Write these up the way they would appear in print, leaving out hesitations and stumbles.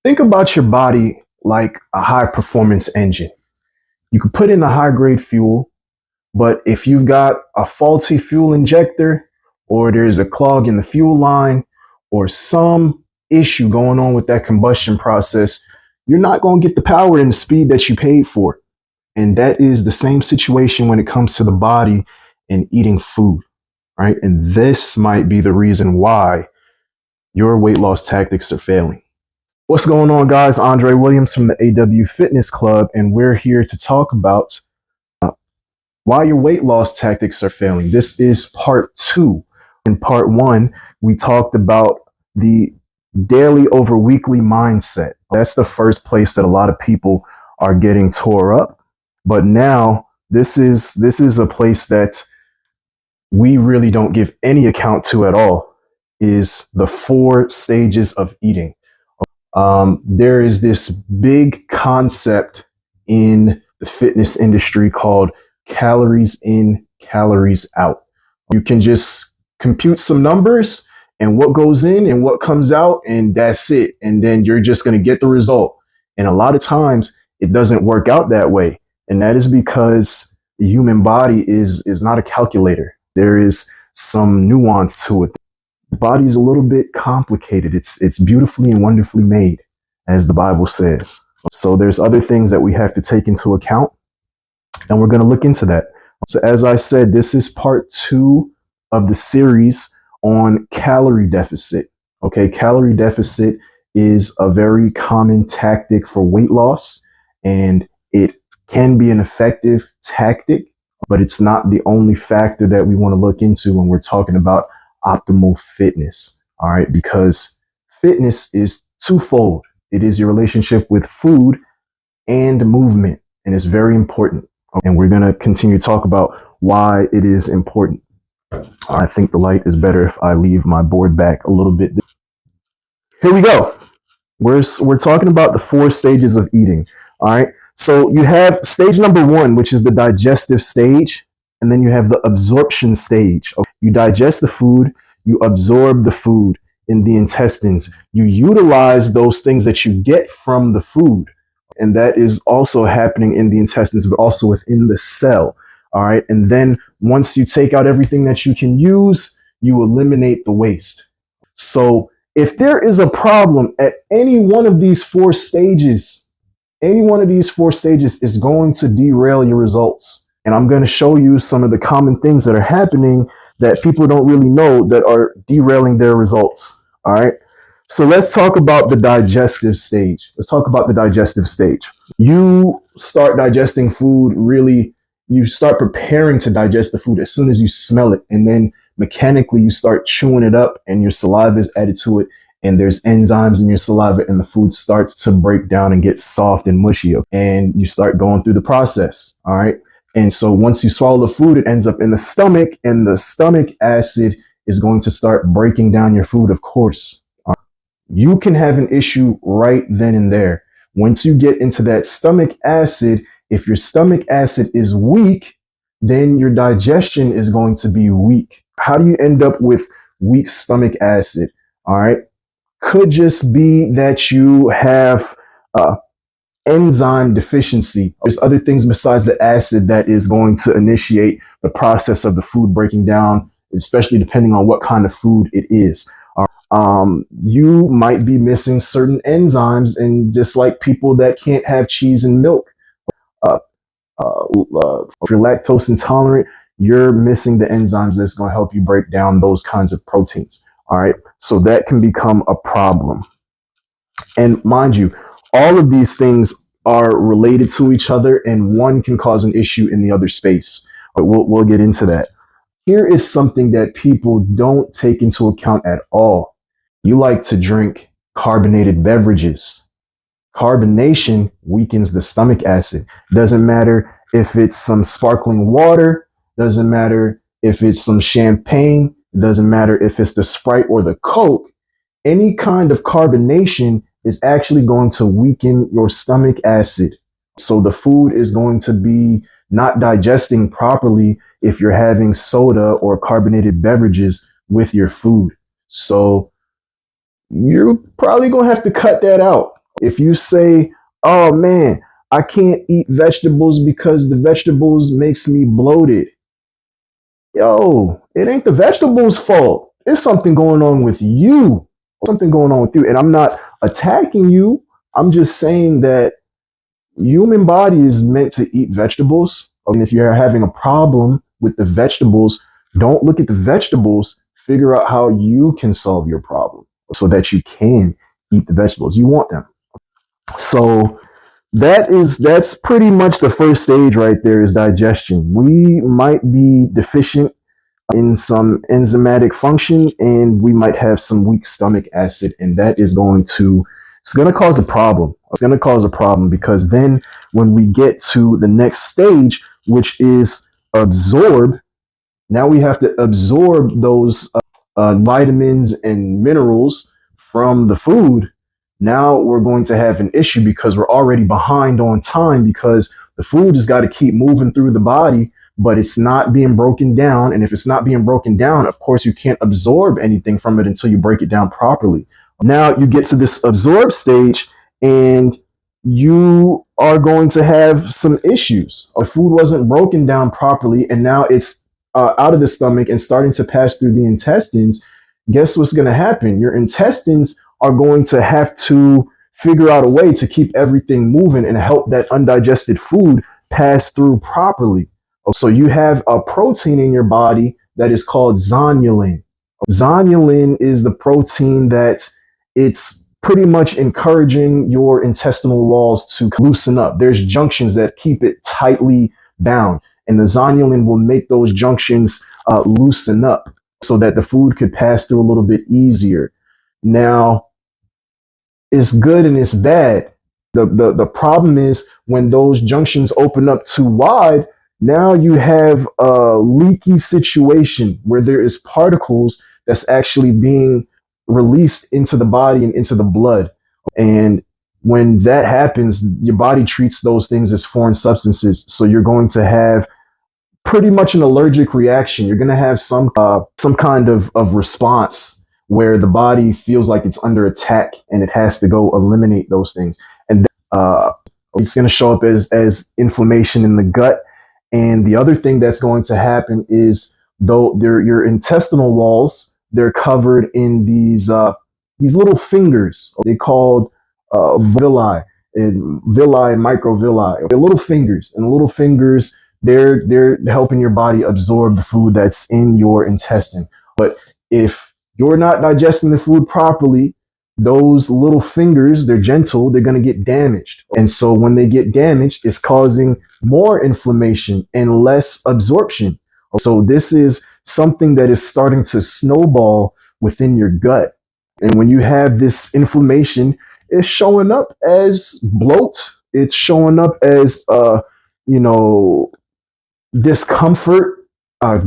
Think about your body like a high performance engine. You can put in a high grade fuel, but if you've got a faulty fuel injector, or there's a clog in the fuel line, or some issue going on with that combustion process, you're not going to get the power and the speed that you paid for. And that is the same situation when it comes to the body and eating food, right? And this might be the reason why your weight loss tactics are failing. What's going on, guys? Andre Williams from the AW Fitness Club, and we're here to talk about why your weight loss tactics are failing. This is part two. In part one, we talked about the daily over weekly mindset. That's the first place that a lot of people are getting tore up. But now this is a place that we really don't give any account to at all, is the 4 stages of eating. There is this big concept in the fitness industry called calories in, calories out. You can just compute some numbers and what goes in and what comes out, and that's it. And then you're just going to get the result. And a lot of times it doesn't work out that way. And that is because the human body is not a calculator. There is some nuance to it. The body is a little bit complicated. It's beautifully and wonderfully made, as the Bible says. So there's other things that we have to take into account, and we're going to look into that. So as I said, this is part 2 of the series on calorie deficit. Okay, calorie deficit is a very common tactic for weight loss, and it can be an effective tactic, but it's not the only factor that we want to look into when we're talking about optimal fitness. All right, because fitness is twofold. It is your relationship with food and movement, and it's very important. And we're going to continue to talk about why it is important. I think the light is better if I leave my board back a little bit. Here we go. We're talking about the 4 stages of eating. All right. So you have stage number 1, which is the digestive stage. And then you have the absorption stage. You digest the food, you absorb the food in the intestines. You utilize those things that you get from the food. And that is also happening in the intestines, but also within the cell. All right. And then once you take out everything that you can use, you eliminate the waste. So if there is a problem at any one of these 4 stages, any one of these 4 stages is going to derail your results. And I'm going to show you some of the common things that are happening that people don't really know that are derailing their results. All right. So let's talk about the digestive stage. Let's talk about the digestive stage. You start digesting food, really, you start preparing to digest the food as soon as you smell it. And then mechanically you start chewing it up and your saliva is added to it. And there's enzymes in your saliva and the food starts to break down and get soft and mushy. And you start going through the process. All right. And so once you swallow the food, it ends up in the stomach, and the stomach acid is going to start breaking down your food, of course. You can have an issue right then and there. Once you get into that stomach acid, if your stomach acid is weak, then your digestion is going to be weak. How do you end up with weak stomach acid? All right. Could just be that you have enzyme deficiency. There's other things besides the acid that is going to initiate the process of the food breaking down, especially depending on what kind of food it is. You might be missing certain enzymes, and just like people that can't have cheese and milk, if you're lactose intolerant, you're missing the enzymes that's going to help you break down those kinds of proteins. All right. So that can become a problem. And mind you, all of these things are related to each other, and one can cause an issue in the other space. But we'll get into that. Here is something that people don't take into account at all. You like to drink carbonated beverages. Carbonation weakens the stomach acid. Doesn't matter if it's some sparkling water, doesn't matter if it's some champagne, doesn't matter if it's the Sprite or the Coke. Any kind of carbonation is actually going to weaken your stomach acid. So the food is going to be not digesting properly if you're having soda or carbonated beverages with your food. So you're probably going to have to cut that out. If you say, oh man, I can't eat vegetables because the vegetables makes me bloated. Yo, it ain't the vegetables' fault. It's something going on with you. Something going on with you. And I'm not attacking you. I'm just saying that human body is meant to eat vegetables. I mean, if you're having a problem with the vegetables, don't look at the vegetables. Figure out how you can solve your problem so that you can eat the vegetables. You want them. So that's pretty much the first stage right there is digestion. We might be deficient in some enzymatic function and we might have some weak stomach acid, and that is it's going to cause a problem. It's going to cause a problem because then when we get to the next stage, which is absorb, now we have to absorb those vitamins and minerals from the food. Now we're going to have an issue because we're already behind on time because the food has got to keep moving through the body, but it's not being broken down. And if it's not being broken down, of course, you can't absorb anything from it until you break it down properly. Now you get to this absorb stage and you are going to have some issues. The food wasn't broken down properly, and now it's out of the stomach and starting to pass through the intestines. Guess what's going to happen? Your intestines are going to have to figure out a way to keep everything moving and help that undigested food pass through properly. So you have a protein in your body that is called zonulin. Zonulin is the protein that it's pretty much encouraging your intestinal walls to loosen up. There's junctions that keep it tightly bound, and the zonulin will make those junctions loosen up so that the food could pass through a little bit easier. Now, it's good and it's bad. The problem is when those junctions open up too wide, now you have a leaky situation where there is particles that's actually being released into the body and into the blood. And when that happens, your body treats those things as foreign substances. So you're going to have pretty much an allergic reaction. You're going to have some kind of response where the body feels like it's under attack and it has to go eliminate those things. And it's going to show up as inflammation in the gut. And the other thing that's going to happen is though your intestinal walls, they're covered in these little fingers. They called villi and microvilli. They're little fingers, and little fingers they're helping your body absorb the food that's in your intestine. But if you're not digesting the food properly, those little fingers, they're gentle, they're going to get damaged. And so when they get damaged, it's causing more inflammation and less absorption. So this is something that is starting to snowball within your gut. And when you have this inflammation, it's showing up as bloat. It's showing up as, discomfort,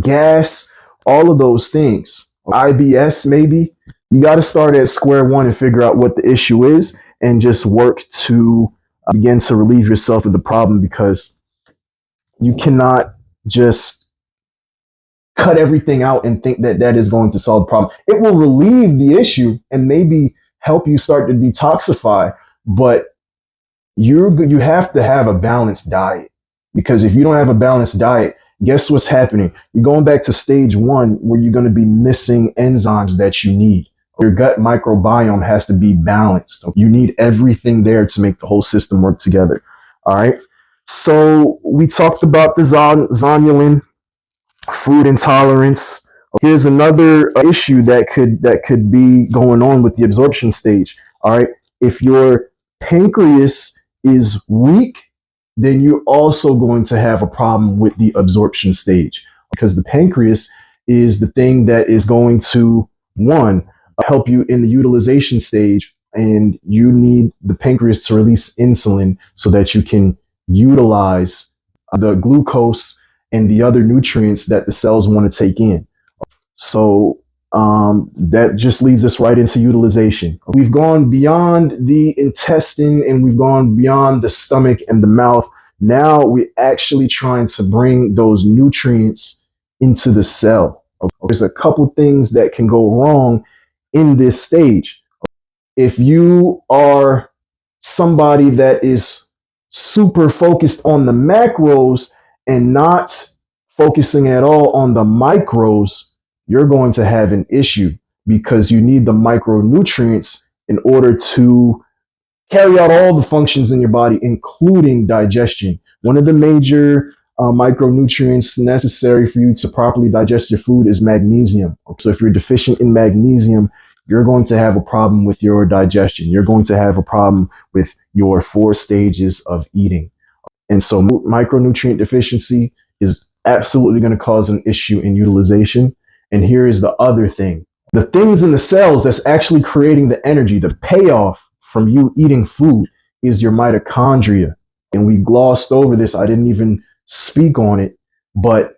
gas, all of those things. IBS, maybe. You got to start at square one and figure out what the issue is and just work to begin to relieve yourself of the problem, because you cannot just cut everything out and think that that is going to solve the problem. It will relieve the issue and maybe help you start to detoxify, but you have to have a balanced diet, because if you don't have a balanced diet, guess what's happening? You're going back to stage one where you're going to be missing enzymes that you need. Your gut microbiome has to be balanced. You need everything there to make the whole system work together. All right. So we talked about the zonulin, food intolerance. Here's another issue that could be going on with the absorption stage. All right. If your pancreas is weak, then you're also going to have a problem with the absorption stage, because the pancreas is the thing that is going to, one, help you in the utilization stage, and you need the pancreas to release insulin so that you can utilize the glucose and the other nutrients that the cells want to take in. So that just leads us right into utilization. We've gone beyond the intestine and we've gone beyond the stomach and the mouth. Now we're actually trying to bring those nutrients into the cell. There's a couple things that can go wrong in this stage. If you are somebody that is super focused on the macros and not focusing at all on the micros, you're going to have an issue because you need the micronutrients in order to carry out all the functions in your body, including digestion. One of the major micronutrients necessary for you to properly digest your food is magnesium. So if you're deficient in magnesium, you're going to have a problem with your digestion. You're going to have a problem with your 4 stages of eating. And so micronutrient deficiency is absolutely going to cause an issue in utilization. And here is the other thing. The things in the cells that's actually creating the energy, the payoff from you eating food is your mitochondria. And we glossed over this. I didn't even speak on it, but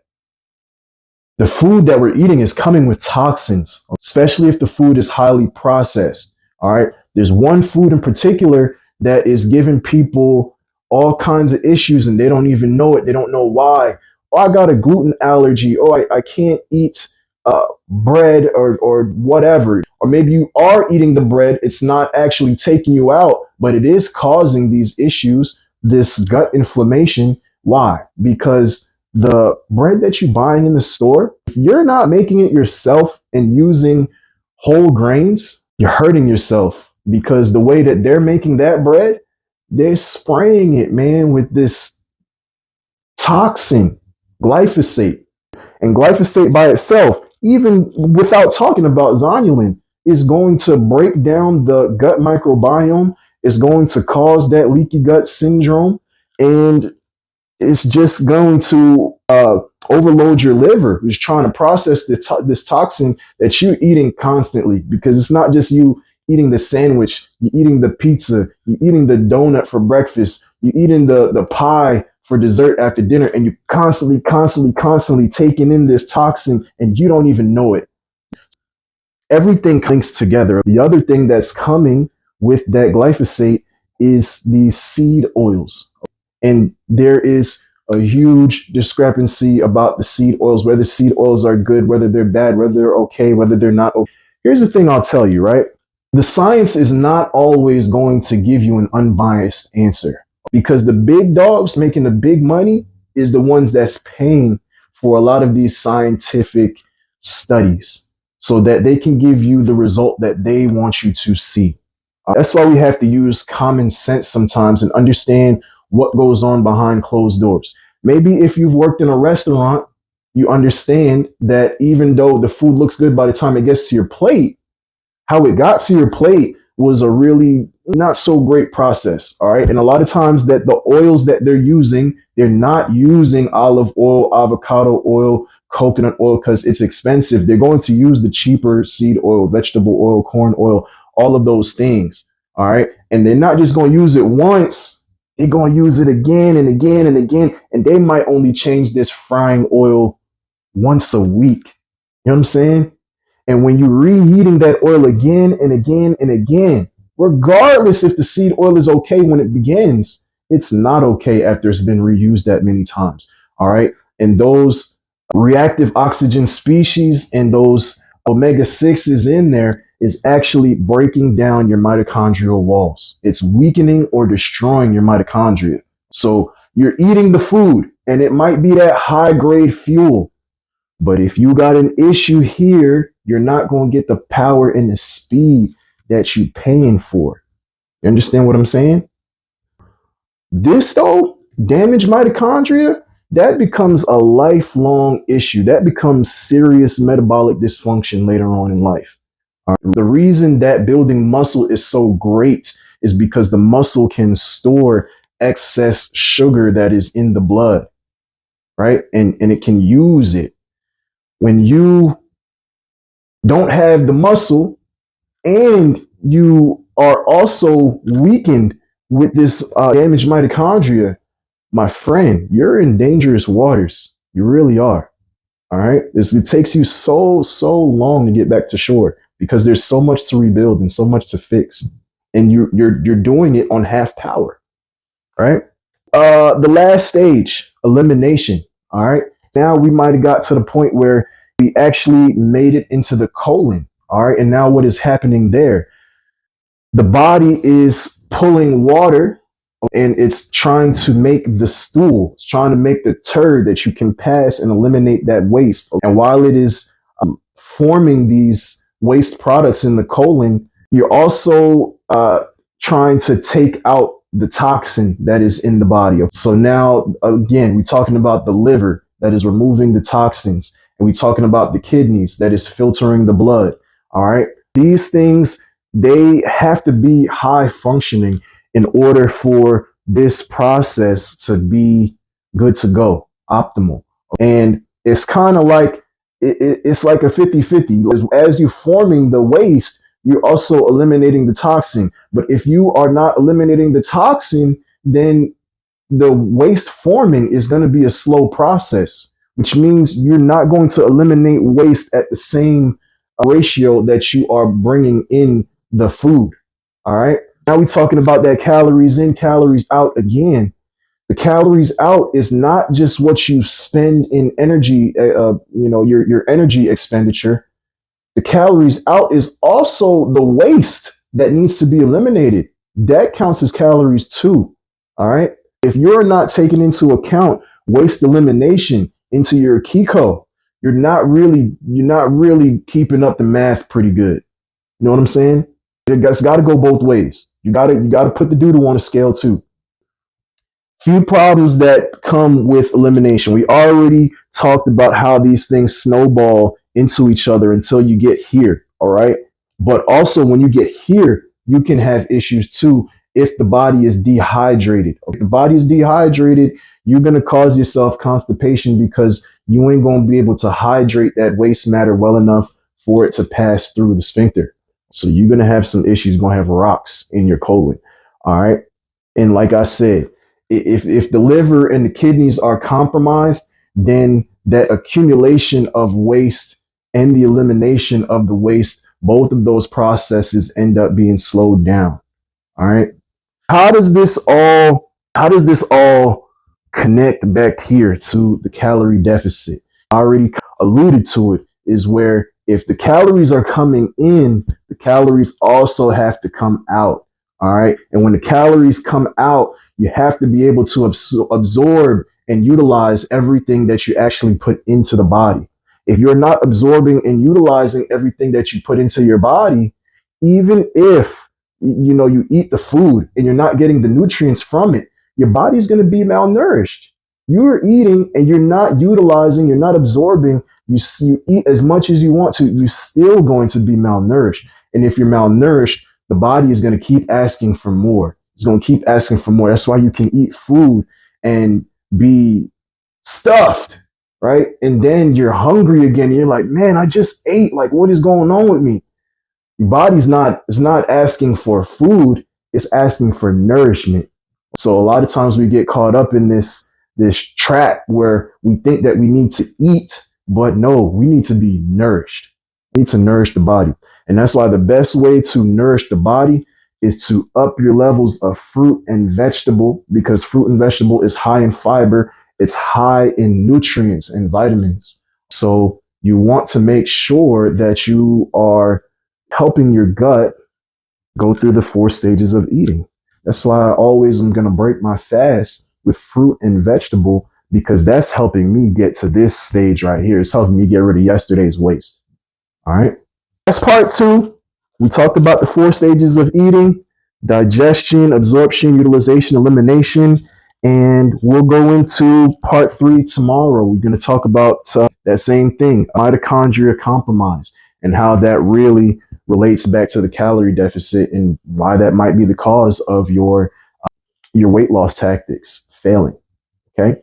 the food that we're eating is coming with toxins, especially if the food is highly processed. All right. There's one food in particular that is giving people all kinds of issues and they don't even know it. They don't know why. Oh, I got a gluten allergy. Oh, I can't eat bread or whatever. Or maybe you are eating the bread. It's not actually taking you out, but it is causing these issues, this gut inflammation. Why? Because the bread that you're buying in the store, if you're not making it yourself and using whole grains, you're hurting yourself because the way that they're making that bread, they're spraying it, man, with this toxin, glyphosate. And glyphosate by itself, even without talking about zonulin, is going to break down the gut microbiome, is going to cause that leaky gut syndrome, and it's just going to overload your liver, who's trying to process this toxin that you're eating constantly. Because it's not just you eating the sandwich, you're eating the pizza, you're eating the donut for breakfast, you're eating the pie for dessert after dinner, and you're constantly taking in this toxin and you don't even know it. Everything links together. The other thing that's coming with that glyphosate is these seed oils. And there is a huge discrepancy about the seed oils, whether seed oils are good, whether they're bad, whether they're okay, whether they're not okay. Here's the thing I'll tell you, right? The science is not always going to give you an unbiased answer because the big dogs making the big money is the ones that's paying for a lot of these scientific studies so that they can give you the result that they want you to see. That's why we have to use common sense sometimes and understand what goes on behind closed doors. Maybe if you've worked in a restaurant, you understand that even though the food looks good by the time it gets to your plate, how it got to your plate was a really not so great process. All right. And a lot of times that the oils that they're using, they're not using olive oil, avocado oil, coconut oil because it's expensive. They're going to use the cheaper seed oil, vegetable oil, corn oil, all of those things. All right. And they're not just going to use it once. They're going to use it again and again and again. And they might only change this frying oil once a week. You know what I'm saying? And when you're reheating that oil again and again and again, regardless if the seed oil is okay when it begins, it's not okay after it's been reused that many times. All right. And those reactive oxygen species and those omega 6s in there is actually breaking down your mitochondrial walls. It's weakening or destroying your mitochondria. So you're eating the food and it might be that high grade fuel. But if you got an issue here, you're not going to get the power and the speed that you're paying for. You understand what I'm saying? This, though, damaged mitochondria, that becomes a lifelong issue. That becomes serious metabolic dysfunction later on in life. The reason that building muscle is so great is because the muscle can store excess sugar that is in the blood, right? And it can use it. When you don't have the muscle and you are also weakened with this damaged mitochondria, my friend, you're in dangerous waters. You really are. All right. It takes you so long to get back to shore because there's so much to rebuild and so much to fix. And you're doing it on half power. Right. The last stage, elimination. All right. Now we might have got to the point where we actually made it into the colon. All right. And now what is happening there? the body is pulling water and it's trying to make the stool, it's trying to make the turd that you can pass and eliminate that waste. And while it is forming these waste products in the colon, you're also trying to take out the toxin that is in the body. So now, again, we're talking about the liver that is removing the toxins, and we're talking about the kidneys that is filtering the blood. All right. These things, they have to be high functioning in order for this process to be good to go, optimal. And it's kind of like, it's like a 50-50. As you're forming the waste, you're also eliminating the toxin. But if you are not eliminating the toxin, then the waste forming is going to be a slow process, which means you're not going to eliminate waste at the same ratio that you are bringing in the food. All right. Now we're talking about that calories in, calories out again. The calories out is not just what you spend in energy, your energy expenditure. The calories out is also the waste that needs to be eliminated. That counts as calories too. All right. If you're not taking into account waste elimination into your Kiko, you're not really keeping up the math pretty good. You know what I'm saying? It's got to go both ways. You got to put the doodle on a scale too. Few problems that come with elimination. We already talked about how these things snowball into each other until you get here. All right. But also when you get here, you can have issues too if the body is dehydrated. If the body is dehydrated, you're going to cause yourself constipation because you ain't going to be able to hydrate that waste matter well enough for it to pass through the sphincter. So you're going to have some issues, you're going to have rocks in your colon. All right. And like I said, if the liver and the kidneys are compromised, then that accumulation of waste and the elimination of the waste, both of those processes end up being slowed down. All right. How does this all connect back here to the calorie deficit? I already alluded to it, is where if the calories are coming in, the calories also have to come out. All right. And when the calories come out, you have to be able to absorb and utilize everything that you actually put into the body. If you're not absorbing and utilizing everything that you put into your body, even if you eat the food and you're not getting the nutrients from it, your body's going to be malnourished. You're eating and you're not utilizing, you're not absorbing. You eat as much as you want to, you're still going to be malnourished. And if you're malnourished, the body is going to keep asking for more. It's going to keep asking for more. That's why you can eat food and be stuffed, right? And then you're hungry again. And you're like, man, I just ate. Like, what is going on with me? Your body's not asking for food. It's asking for nourishment. So a lot of times we get caught up in this trap where we think that we need to eat, but no, we need to be nourished. We need to nourish the body. And that's why the best way to nourish the body is to up your levels of fruit and vegetable, because fruit and vegetable is high in fiber. It's high in nutrients and vitamins. So you want to make sure that you are helping your gut go through the 4 stages of eating. That's why I always am going to break my fast with fruit and vegetable, because that's helping me get to this stage right here. It's helping me get rid of yesterday's waste. All right. That's part 2. We talked about the 4 stages of eating: digestion, absorption, utilization, elimination. And we'll go into part 3 tomorrow. We're going to talk about that same thing, mitochondria compromise, and how that really relates back to the calorie deficit and why that might be the cause of your weight loss tactics failing. Okay.